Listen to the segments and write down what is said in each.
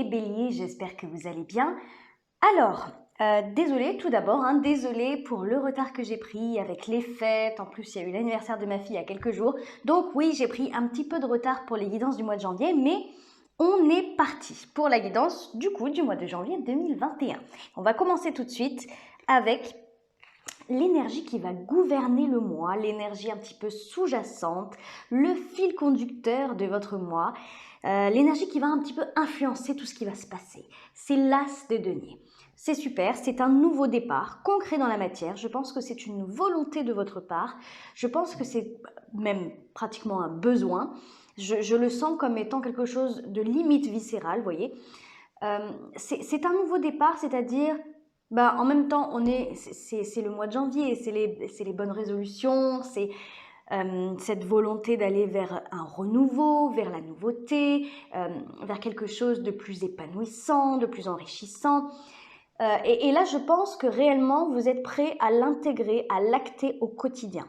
les béliers, j'espère que vous allez bien. Alors, désolée tout d'abord, désolée pour le retard que j'ai pris avec les fêtes. En plus, il y a eu l'anniversaire de ma fille il y a quelques jours. Donc oui, j'ai pris un petit peu de retard pour les guidances du mois de janvier, mais on est parti pour la guidance du mois de janvier 2021. On va commencer tout de suite avec l'énergie qui va gouverner le mois, l'énergie un petit peu sous-jacente, le fil conducteur de votre mois, l'énergie qui va un petit peu influencer tout ce qui va se passer. C'est l'as de denier. C'est super, c'est un nouveau départ, concret dans la matière. Je pense que c'est une volonté de votre part. Je pense que c'est même pratiquement un besoin. Je le sens comme étant quelque chose de limite viscéral, vous voyez. C'est un nouveau départ, c'est-à-dire en même temps, c'est le mois de janvier, c'est les bonnes résolutions, c'est cette volonté d'aller vers un renouveau, vers la nouveauté, vers quelque chose de plus épanouissant, de plus enrichissant. Et là, je pense que réellement, vous êtes prêt à l'intégrer, à l'acter au quotidien.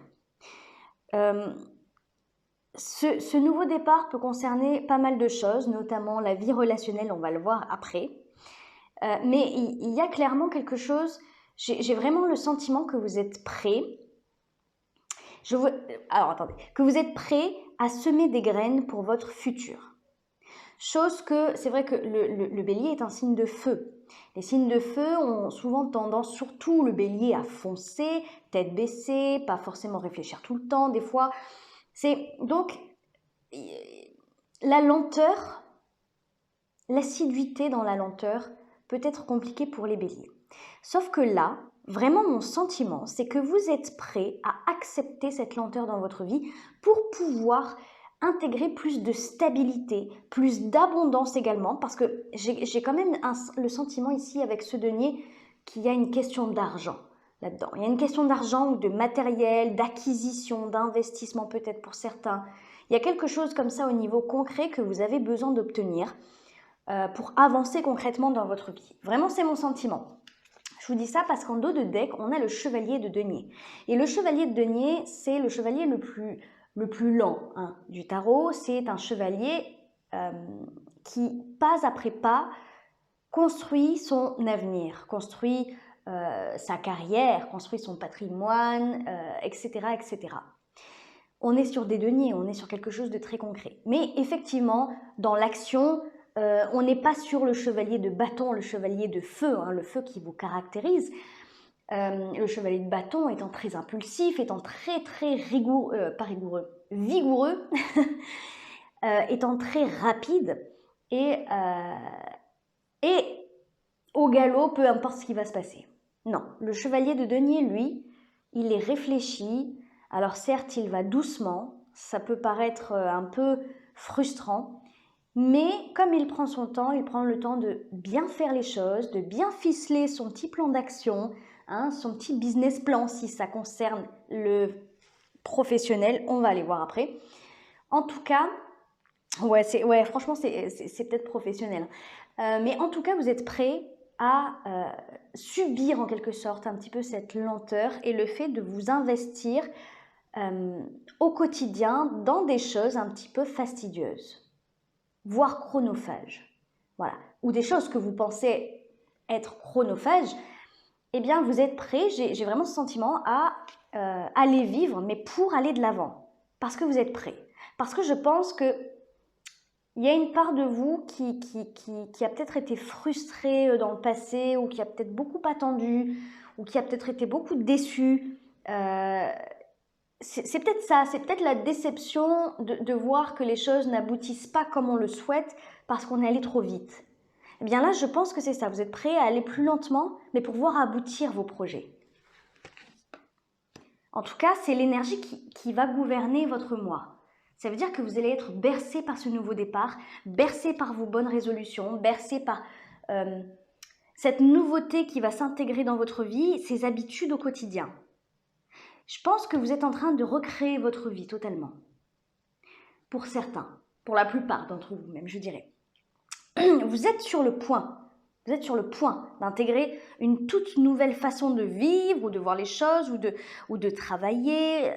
Ce nouveau départ peut concerner pas mal de choses, notamment la vie relationnelle, on va le voir après. Mais il y a clairement quelque chose, j'ai vraiment le sentiment que vous êtes prêt. Que vous êtes prêt à semer des graines pour votre futur. Chose que, c'est vrai que le bélier est un signe de feu. Les signes de feu ont souvent tendance, surtout le bélier, à foncer, tête baissée, pas forcément réfléchir tout le temps. Des fois, donc la lenteur, l'assiduité dans la lenteur peut être compliquée pour les béliers. Sauf que là, vraiment mon sentiment, c'est que vous êtes prêt à accepter cette lenteur dans votre vie pour pouvoir intégrer plus de stabilité, plus d'abondance également, parce que j'ai quand même le sentiment ici avec ce denier qu'il y a une question d'argent là-dedans. Il y a une question d'argent ou de matériel, d'acquisition, d'investissement peut-être pour certains. Il y a quelque chose comme ça au niveau concret que vous avez besoin d'obtenir pour avancer concrètement dans votre vie. Vraiment, c'est mon sentiment. Je vous dis ça parce qu'en dos de deck, on a le chevalier de denier. Et le chevalier de denier, c'est le chevalier le plus lent du tarot. C'est un chevalier qui, pas après pas, construit son avenir, construit sa carrière, construit son patrimoine, etc., etc. On est sur des deniers, on est sur quelque chose de très concret. Mais effectivement, dans l'action, on n'est pas sur le chevalier de bâton, le chevalier de feu, le feu qui vous caractérise. Le chevalier de bâton étant très impulsif, étant très vigoureux, étant très rapide et au galop, peu importe ce qui va se passer. Non, le chevalier de denier, lui, il est réfléchi. Alors certes, il va doucement, ça peut paraître un peu frustrant, mais comme il prend son temps, il prend le temps de bien faire les choses, de bien ficeler son petit plan d'action, son petit business plan si ça concerne le professionnel, on va aller voir après. En tout cas, franchement, c'est peut-être professionnel. Mais en tout cas, vous êtes prêt à subir en quelque sorte un petit peu cette lenteur et le fait de vous investir au quotidien dans des choses un petit peu fastidieuses, voire chronophages. Voilà. Ou des choses que vous pensez être chronophages, eh bien vous êtes prêt, j'ai vraiment ce sentiment à aller vivre, mais pour aller de l'avant. Parce que vous êtes prêt. Parce que je pense que il y a une part de vous qui a peut-être été frustrée dans le passé, ou qui a peut-être beaucoup attendu, ou qui a peut-être été beaucoup déçue. C'est peut-être ça, c'est peut-être la déception de voir que les choses n'aboutissent pas comme on le souhaite parce qu'on est allé trop vite. Eh bien là, je pense que c'est ça. Vous êtes prêt à aller plus lentement, mais pour pouvoir aboutir vos projets. En tout cas, c'est l'énergie qui va gouverner votre mois. Ça veut dire que vous allez être bercé par ce nouveau départ, bercé par vos bonnes résolutions, bercé par cette nouveauté qui va s'intégrer dans votre vie, ces habitudes au quotidien. Je pense que vous êtes en train de recréer votre vie totalement. Pour certains, pour la plupart d'entre vous même, je dirais. Vous êtes sur le point d'intégrer une toute nouvelle façon de vivre ou de voir les choses ou de travailler,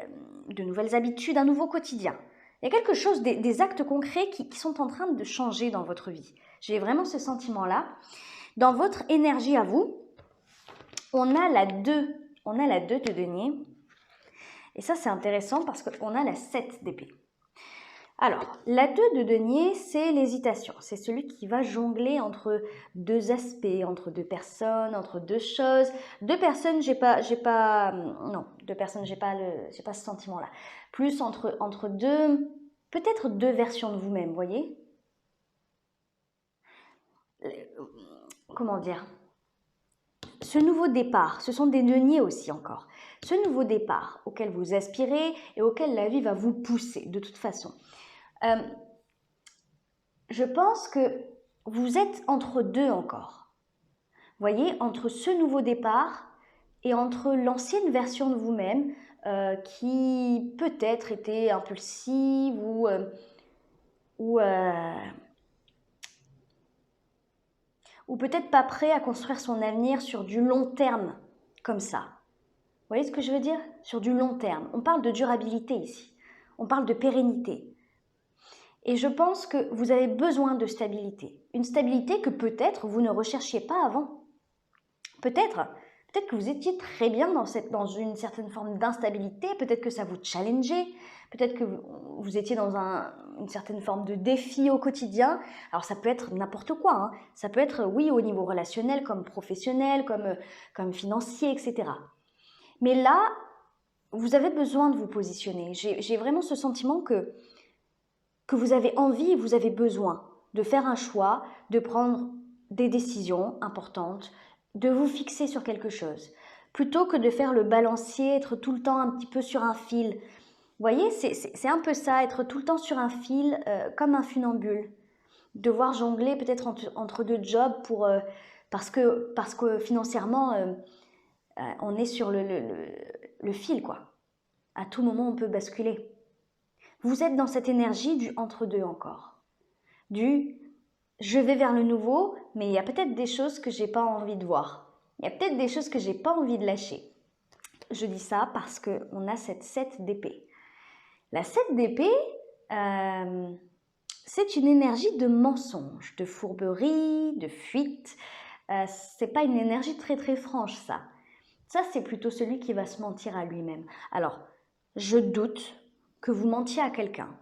de nouvelles habitudes, un nouveau quotidien. Il y a quelque chose, des actes concrets qui sont en train de changer dans votre vie. J'ai vraiment ce sentiment-là. Dans votre énergie à vous, on a la 2 de denier. Et ça, c'est intéressant parce qu'on a la 7 d'épée. Alors, la 2 de denier, c'est l'hésitation. C'est celui qui va jongler entre deux aspects, entre deux personnes, entre deux choses. Deux personnes, j'ai pas ce sentiment-là. Plus entre deux, peut-être deux versions de vous-même, voyez? Comment dire? Ce nouveau départ, ce sont des deniers aussi encore. Ce nouveau départ auquel vous aspirez et auquel la vie va vous pousser de toute façon. Je pense que vous êtes entre deux encore. Voyez, entre ce nouveau départ et entre l'ancienne version de vous-même qui peut-être était impulsive ou peut-être pas prêt à construire son avenir sur du long terme, comme ça. Vous voyez ce que je veux dire? Sur du long terme. On parle de durabilité ici. On parle de pérennité. Et je pense que vous avez besoin de stabilité. Une stabilité que peut-être vous ne recherchiez pas avant. Peut-être que vous étiez très bien dans une certaine forme d'instabilité, peut-être que ça vous challengeait, peut-être que vous étiez dans une certaine forme de défi au quotidien. Alors ça peut être n'importe quoi, hein. Ça peut être, oui, au niveau relationnel, comme professionnel, comme financier, etc. Mais là, vous avez besoin de vous positionner. J'ai vraiment ce sentiment que vous avez envie et vous avez besoin de faire un choix, de prendre des décisions importantes, de vous fixer sur quelque chose, plutôt que de faire le balancier, être tout le temps un petit peu sur un fil. Vous voyez, c'est un peu ça, être tout le temps sur un fil, comme un funambule. Devoir jongler peut-être entre deux jobs parce que financièrement, on est sur le fil, quoi. À tout moment, on peut basculer. Vous êtes dans cette énergie du entre-deux encore. Du je vais vers le nouveau, mais il y a peut-être des choses que j'ai pas envie de voir. Il y a peut-être des choses que j'ai pas envie de lâcher. Je dis ça parce qu'on a cette 7 d'épée. La 7 d'épée, c'est une énergie de mensonge, de fourberie, de fuite. C'est pas une énergie très très franche, ça. Ça, c'est plutôt celui qui va se mentir à lui-même. Alors, je doute que vous mentiez à quelqu'un.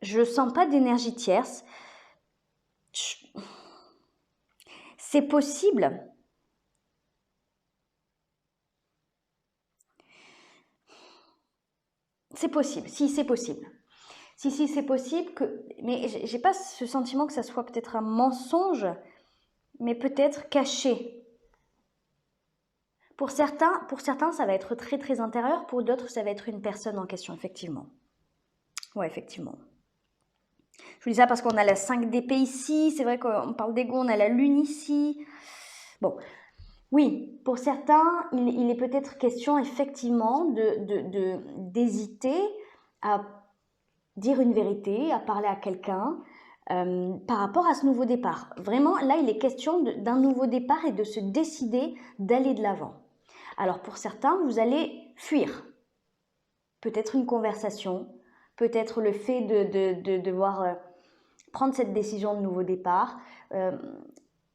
Je ne sens pas d'énergie tierce. C'est possible. C'est possible. Si, c'est possible. Si, c'est possible mais j'ai pas ce sentiment que ça soit peut-être un mensonge, mais peut-être caché. Pour certains, ça va être très très intérieur. Pour d'autres, ça va être une personne en question, effectivement. Ouais, effectivement. Je vous dis ça parce qu'on a la 5 d'épée ici. C'est vrai qu'on parle d'ego, on a la lune ici. Bon, oui, pour certains, il est peut-être question effectivement d'hésiter à dire une vérité, à parler à quelqu'un par rapport à ce nouveau départ. Vraiment, là, il est question d'un nouveau départ et de se décider d'aller de l'avant. Alors pour certains, vous allez fuir. Peut-être une conversation, peut-être le fait de devoir prendre cette décision de nouveau départ.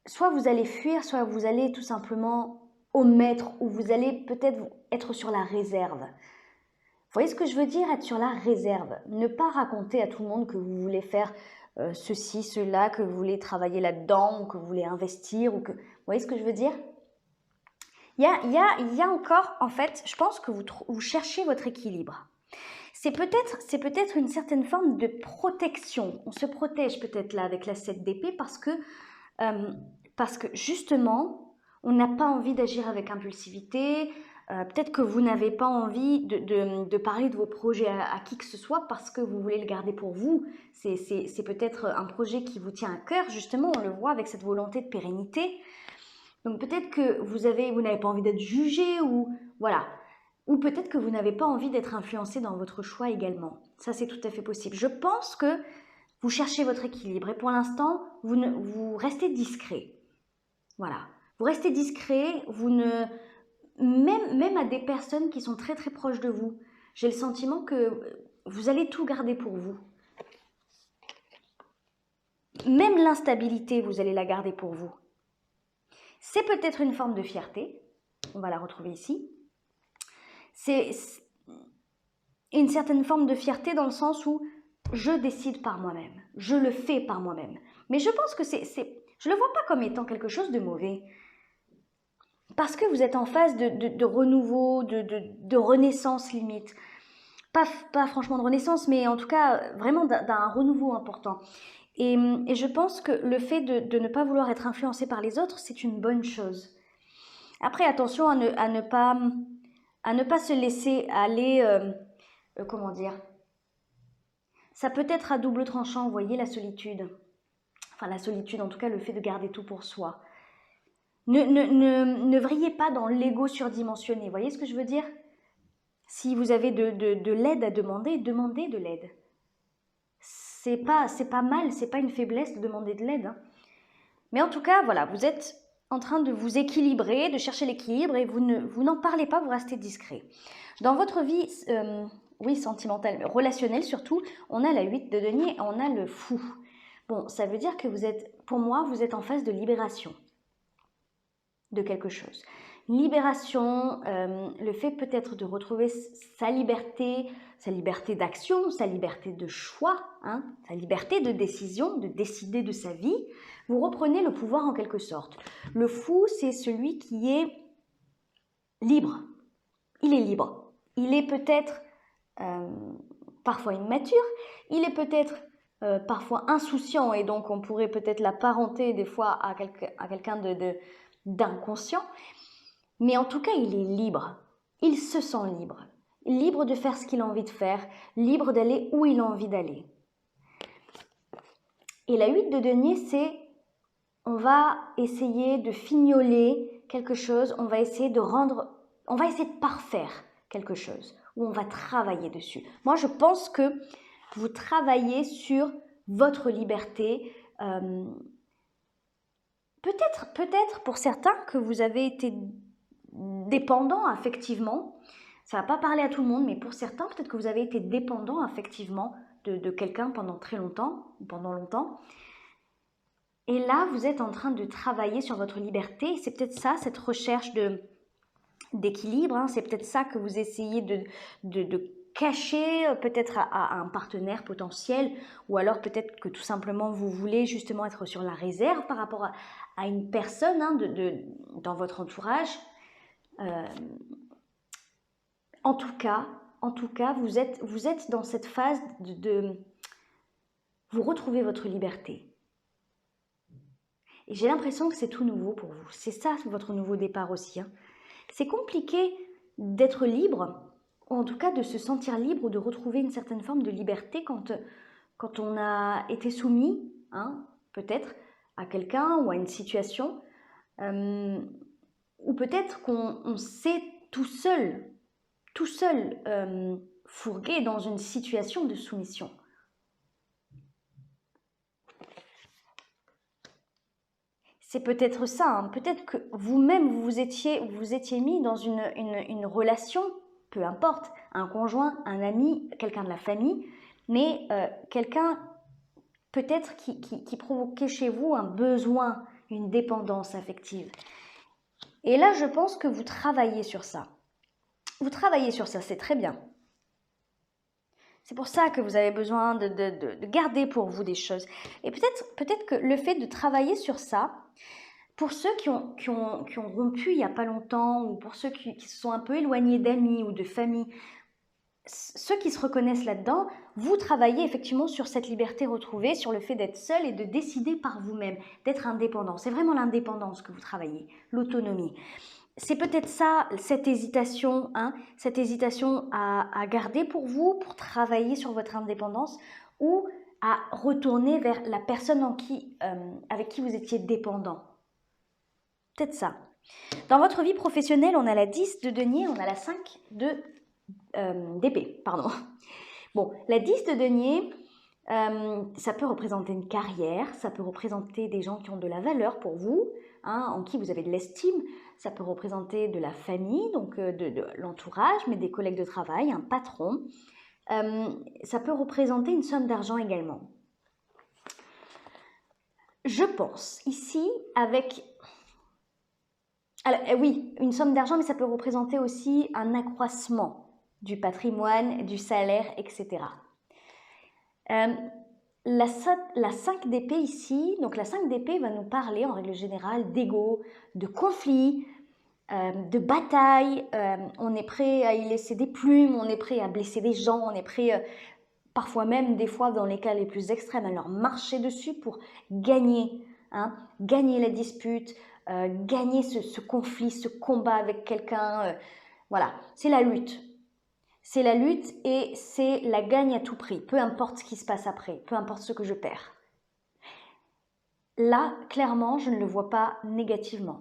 Soit vous allez fuir, soit vous allez tout simplement omettre, ou vous allez peut-être être sur la réserve. Vous voyez ce que je veux dire, être sur la réserve? Ne pas raconter à tout le monde que vous voulez faire ceci, cela, que vous voulez travailler là-dedans, ou que vous voulez investir, ou que... Vous voyez ce que je veux dire? Il y a encore, en fait, je pense que vous cherchez votre équilibre. C'est peut-être une certaine forme de protection. On se protège peut-être là avec la 7 d'épée parce que justement, on n'a pas envie d'agir avec impulsivité. Peut-être que vous n'avez pas envie de parler de vos projets à qui que ce soit parce que vous voulez le garder pour vous. C'est peut-être un projet qui vous tient à cœur. Justement, on le voit avec cette volonté de pérennité. Donc peut-être que vous n'avez pas envie d'être jugé ou voilà. Ou peut-être que vous n'avez pas envie d'être influencé dans votre choix également. Ça, c'est tout à fait possible. Je pense que vous cherchez votre équilibre et pour l'instant, vous restez discret. Voilà. Vous restez discret, même à des personnes qui sont très très proches de vous. J'ai le sentiment que vous allez tout garder pour vous. Même l'instabilité, vous allez la garder pour vous. C'est peut-être une forme de fierté, on va la retrouver ici. C'est une certaine forme de fierté dans le sens où je décide par moi-même, je le fais par moi-même. Mais je pense que je ne le vois pas comme étant quelque chose de mauvais. Parce que vous êtes en phase de renouveau, de renaissance limite. Pas franchement de renaissance, mais en tout cas vraiment d'un renouveau important. Et je pense que le fait de ne pas vouloir être influencé par les autres, c'est une bonne chose. Après, attention à ne pas se laisser aller, comment dire, ça peut être à double tranchant, vous voyez, la solitude. Enfin, la solitude, en tout cas, le fait de garder tout pour soi. Ne vrillez pas dans l'ego surdimensionné, vous voyez ce que je veux dire? Si vous avez de l'aide à demander, demandez de l'aide. C'est pas mal, c'est pas une faiblesse de demander de l'aide. Hein. Mais en tout cas, voilà, vous êtes en train de vous équilibrer, de chercher l'équilibre et vous n'en parlez pas, vous restez discret. Dans votre vie, oui, sentimentale, relationnelle surtout, on a la 8 de denier et on a le fou. Bon, ça veut dire que pour moi, vous êtes en phase de libération de quelque chose. Libération, le fait peut-être de retrouver sa liberté d'action, sa liberté de choix, hein, sa liberté de décision, de décider de sa vie. Vous reprenez le pouvoir en quelque sorte. Le fou, c'est celui qui est libre. Il est libre. Il est peut-être parfois immature, il est peut-être parfois insouciant et donc on pourrait peut-être l'apparenter des fois à quelqu'un d'inconscient. Mais en tout cas, il est libre. Il se sent libre. Libre de faire ce qu'il a envie de faire. Libre d'aller où il a envie d'aller. Et la 8 de denier, c'est on va essayer de fignoler quelque chose. On va essayer de parfaire quelque chose. Ou on va travailler dessus. Moi, je pense que vous travaillez sur votre liberté. Peut-être pour certains que vous avez été dépendant affectivement, ça ne va pas parler à tout le monde, mais pour certains, peut-être que vous avez été dépendant affectivement de quelqu'un pendant très longtemps, ou pendant longtemps. Et là, vous êtes en train de travailler sur votre liberté. C'est peut-être ça, cette recherche d'équilibre. Hein, c'est peut-être ça que vous essayez de cacher peut-être à un partenaire potentiel, ou alors peut-être que tout simplement vous voulez justement être sur la réserve par rapport à une personne hein, dans votre entourage. En tout cas, vous êtes dans cette phase vous retrouvez votre liberté. Et j'ai l'impression que c'est tout nouveau pour vous. C'est ça votre nouveau départ aussi. Hein. C'est compliqué d'être libre, ou en tout cas de se sentir libre ou de retrouver une certaine forme de liberté quand on a été soumis, hein, peut-être, à quelqu'un ou à une situation, ou peut-être qu'on s'est tout seul fourgué dans une situation de soumission. C'est peut-être ça, hein. Peut-être que vous-même vous étiez mis dans une relation, peu importe, un conjoint, un ami, quelqu'un de la famille, mais quelqu'un peut-être qui provoquait chez vous un besoin, une dépendance affective. Et là, je pense que vous travaillez sur ça. Vous travaillez sur ça, c'est très bien. C'est pour ça que vous avez besoin de garder pour vous des choses. Et peut-être que le fait de travailler sur ça, pour ceux qui ont rompu il n'y a pas longtemps, ou pour ceux qui se sont un peu éloignés d'amis ou de famille, ceux qui se reconnaissent là-dedans, vous travaillez effectivement sur cette liberté retrouvée, sur le fait d'être seul et de décider par vous-même, d'être indépendant. C'est vraiment l'indépendance que vous travaillez, l'autonomie. C'est peut-être ça, cette hésitation à garder pour vous, pour travailler sur votre indépendance, ou à retourner vers la personne avec qui vous étiez dépendant. Peut-être ça. Dans votre vie professionnelle, on a la 10 de denier, on a la 5 d'épée. Pardon. Bon, la 10 de denier, ça peut représenter une carrière, ça peut représenter des gens qui ont de la valeur pour vous, hein, en qui vous avez de l'estime, ça peut représenter de la famille, donc de l'entourage, mais des collègues de travail, un patron. Ça peut représenter une somme d'argent également. Je pense ici avec... Alors, oui, une somme d'argent, mais ça peut représenter aussi un accroissement du patrimoine, du salaire, etc. La 5 d'épée ici, donc la 5 d'épée va nous parler en règle générale d'ego, de conflit, de bataille. On est prêt à y laisser des plumes, on est prêt à blesser des gens, on est prêt, parfois même, des fois dans les cas les plus extrêmes, à leur marcher dessus pour gagner, gagner la dispute, gagner ce conflit, ce combat avec quelqu'un. Voilà, c'est la lutte. C'est la lutte et c'est la gagne à tout prix, peu importe ce qui se passe après, peu importe ce que je perds. Là, clairement, je ne le vois pas négativement.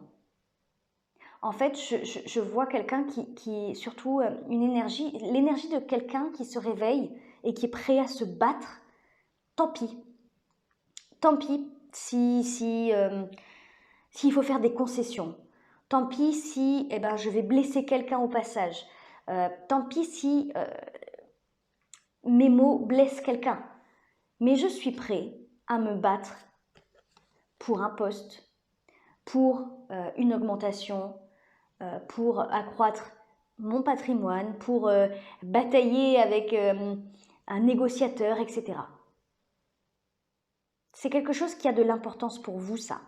En fait, je vois quelqu'un qui surtout l'énergie de quelqu'un qui se réveille et qui est prêt à se battre. Tant pis. Tant pis s'il faut faire des concessions. Tant pis si je vais blesser quelqu'un au passage. Tant pis si mes mots blessent quelqu'un. Mais je suis prêt à me battre pour un poste, pour une augmentation, pour accroître mon patrimoine, pour batailler avec un négociateur, etc. C'est quelque chose qui a de l'importance pour vous, ça.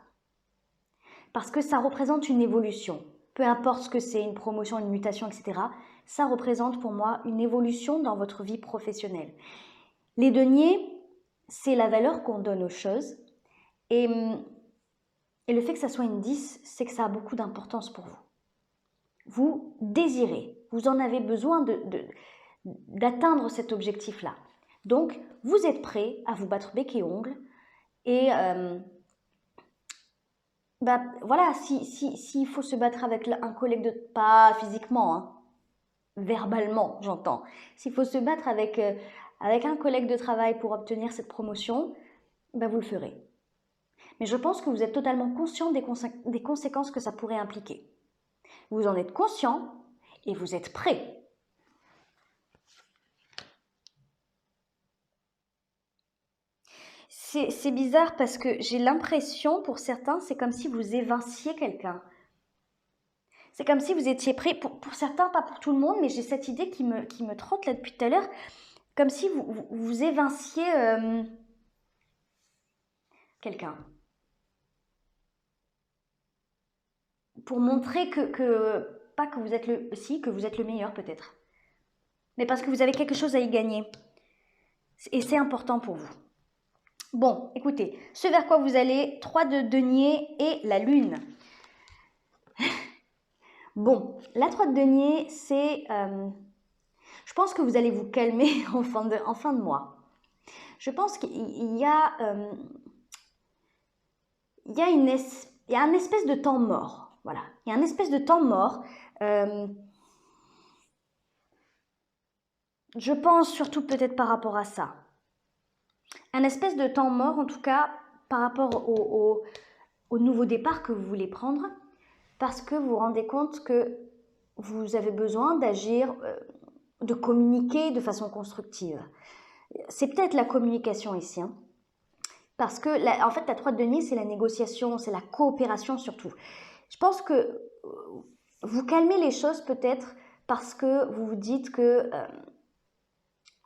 Parce que ça représente une évolution. Peu importe ce que c'est, une promotion, une mutation, etc. Ça représente pour moi une évolution dans votre vie professionnelle. Les deniers, c'est la valeur qu'on donne aux choses. Et le fait que ça soit une 10, c'est que ça a beaucoup d'importance pour vous. Vous désirez, vous en avez besoin d'atteindre cet objectif-là. Donc, vous êtes prêt à vous battre bec et ongles. Et voilà, s'il faut se battre avec un collègue pas physiquement, verbalement, j'entends. S'il faut se battre avec un collègue de travail pour obtenir cette promotion, vous le ferez. Mais je pense que vous êtes totalement conscient des conséquences que ça pourrait impliquer. Vous en êtes conscient et vous êtes prêt. C'est bizarre parce que j'ai l'impression, pour certains, c'est comme si vous évinciez quelqu'un. C'est comme si vous étiez prêt, pour certains, pas pour tout le monde, mais j'ai cette idée qui me trotte là depuis tout à l'heure, comme si vous évinciez quelqu'un. Pour montrer pas que vous êtes que vous êtes le meilleur peut-être. Mais parce que vous avez quelque chose à y gagner. Et c'est important pour vous. Bon, écoutez, ce vers quoi vous allez, 3 de denier et la lune. Bon, la 3 de denier, c'est... je pense que vous allez vous calmer en fin de mois. Je pense qu'il y a... il y a un espèce de temps mort. Voilà, il y a un espèce de temps mort. Je pense surtout peut-être par rapport à ça. Un espèce de temps mort, en tout cas, par rapport au nouveau départ que vous voulez prendre, parce que vous vous rendez compte que vous avez besoin d'agir, de communiquer de façon constructive. C'est peut-être la communication ici, parce que, en fait, la 3 de denier, c'est la négociation, c'est la coopération surtout. Je pense que vous calmez les choses peut-être parce que vous vous dites que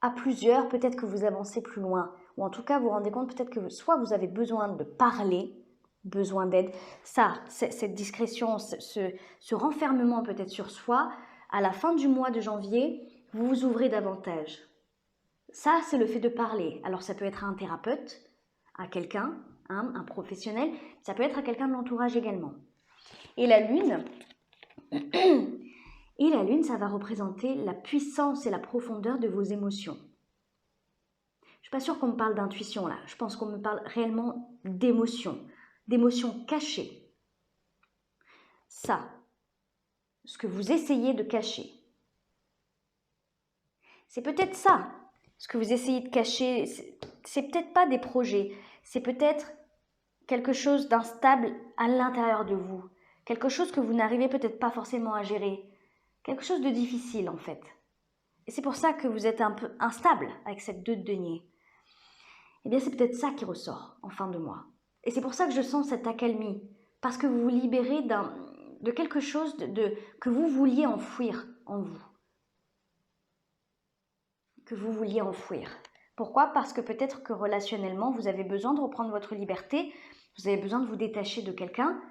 à plusieurs, peut-être que vous avancez plus loin. Ou en tout cas, vous vous rendez compte peut-être que soit vous avez besoin de parler, besoin d'aide. Ça, cette discrétion, ce renfermement peut-être sur soi, à la fin du mois de janvier, vous vous ouvrez davantage. Ça, c'est le fait de parler. Alors, ça peut être à un thérapeute, à quelqu'un, un professionnel. Ça peut être à quelqu'un de l'entourage également. Et la lune... Et la lune, ça va représenter la puissance et la profondeur de vos émotions. Je ne suis pas sûre qu'on me parle d'intuition là. Je pense qu'on me parle réellement d'émotions cachées. Ça, ce que vous essayez de cacher. C'est peut-être ça, ce que vous essayez de cacher. C'est peut-être pas des projets. C'est peut-être quelque chose d'instable à l'intérieur de vous. Quelque chose que vous n'arrivez peut-être pas forcément à gérer. Quelque chose de difficile en fait. Et c'est pour ça que vous êtes un peu instable avec cette 2 de denier. Eh bien, c'est peut-être ça qui ressort en fin de mois. Et c'est pour ça que je sens cette accalmie. Parce que vous vous libérez de quelque chose que vous vouliez enfouir en vous. Que vous vouliez enfouir. Pourquoi? Parce que peut-être que relationnellement, vous avez besoin de reprendre votre liberté, vous avez besoin de vous détacher de quelqu'un,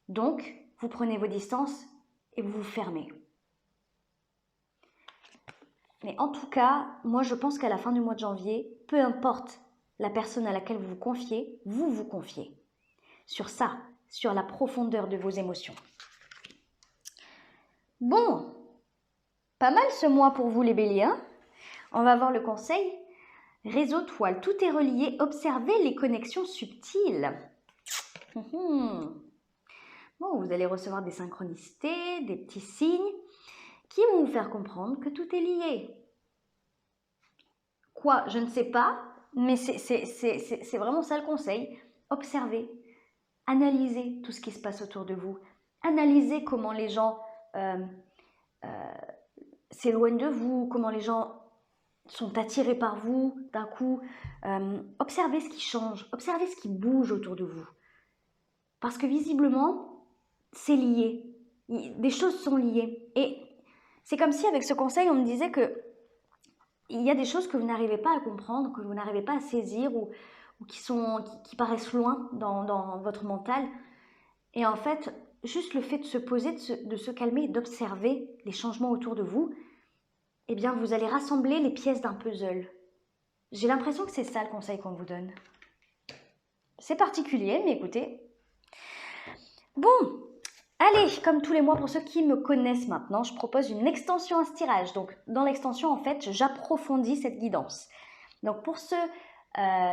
donc vous prenez vos distances et vous vous fermez. Mais en tout cas, moi je pense qu'à la fin du mois de janvier, peu importe la personne à laquelle vous vous confiez sur ça, sur la profondeur de vos émotions. Bon, pas mal ce mois pour vous les béliers, hein? On va voir le conseil. Réseau toile, tout est relié, observez les connexions subtiles. Bon, vous allez recevoir des synchronicités, des petits signes qui vont vous faire comprendre que tout est lié. Quoi? Je ne sais pas, mais c'est vraiment ça le conseil. Observez, analysez tout ce qui se passe autour de vous. Analysez comment les gens s'éloignent de vous, comment les gens sont attirés par vous d'un coup. Observez ce qui change, observez ce qui bouge autour de vous. Parce que visiblement, c'est lié. Des choses sont liées. Et c'est comme si avec ce conseil, on me disait que il y a des choses que vous n'arrivez pas à comprendre, que vous n'arrivez pas à saisir ou qui paraissent loin dans votre mental. Et en fait, juste le fait de se poser, de se calmer, d'observer les changements autour de vous, eh bien, vous allez rassembler les pièces d'un puzzle. J'ai l'impression que c'est ça le conseil qu'on vous donne. C'est particulier, mais écoutez. Bon, allez, comme tous les mois, pour ceux qui me connaissent maintenant, je propose une extension à ce tirage. Donc, dans l'extension, en fait, j'approfondis cette guidance. Donc, pour ceux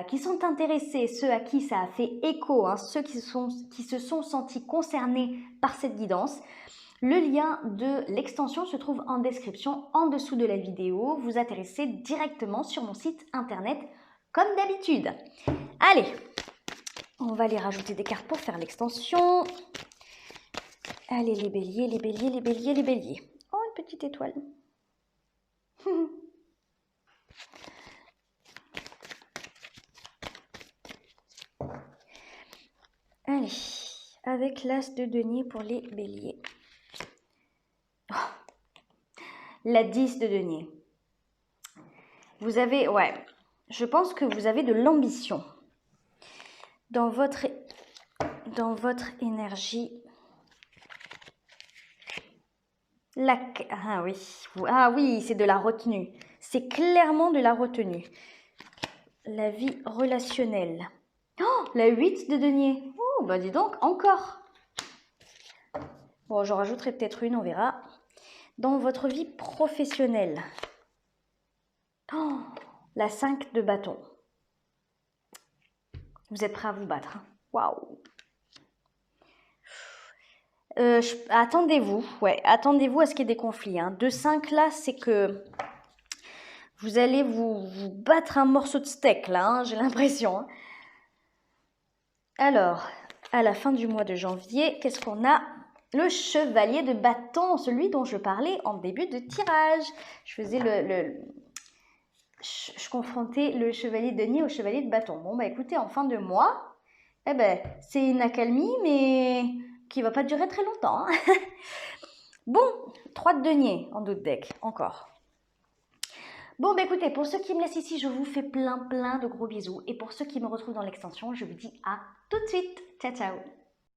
qui sont intéressés, ceux à qui ça a fait écho, hein, ceux qui se sont sentis concernés par cette guidance, le lien de l'extension se trouve en description en dessous de la vidéo. Vous atterrissez directement sur mon site internet comme d'habitude. Allez, on va aller rajouter des cartes pour faire l'extension. Allez les béliers, les béliers, les béliers, les béliers. Oh, une petite étoile. Allez, avec l'as de denier pour les béliers. Oh, la 10 de denier. Vous avez, ouais, je pense que vous avez de l'ambition dans votre énergie. Ah oui, c'est de la retenue. C'est clairement de la retenue. La vie relationnelle. Oh, la 8 de denier. Oh, bah dis donc, encore. Bon, j'en rajouterai peut-être une, on verra. Dans votre vie professionnelle. Oh, la 5 de bâton. Vous êtes prêts à vous battre. Waouh. Attendez-vous, attendez-vous à ce qu'il y ait des conflits. 2-5 là, c'est que vous allez vous battre un morceau de steak là, j'ai l'impression. Alors, à la fin du mois de janvier, qu'est-ce qu'on a? Le chevalier de bâton, celui dont je parlais en début de tirage. Je faisais je confrontais le chevalier de denier au chevalier de bâton. Bon, bah écoutez, en fin de mois, eh ben, c'est une accalmie, mais qui va pas durer très longtemps. Hein. Bon, 3 de denier en dos de deck, encore. Bon, bah écoutez, pour ceux qui me laissent ici, je vous fais plein de gros bisous. Et pour ceux qui me retrouvent dans l'extension, je vous dis à tout de suite. Ciao, ciao.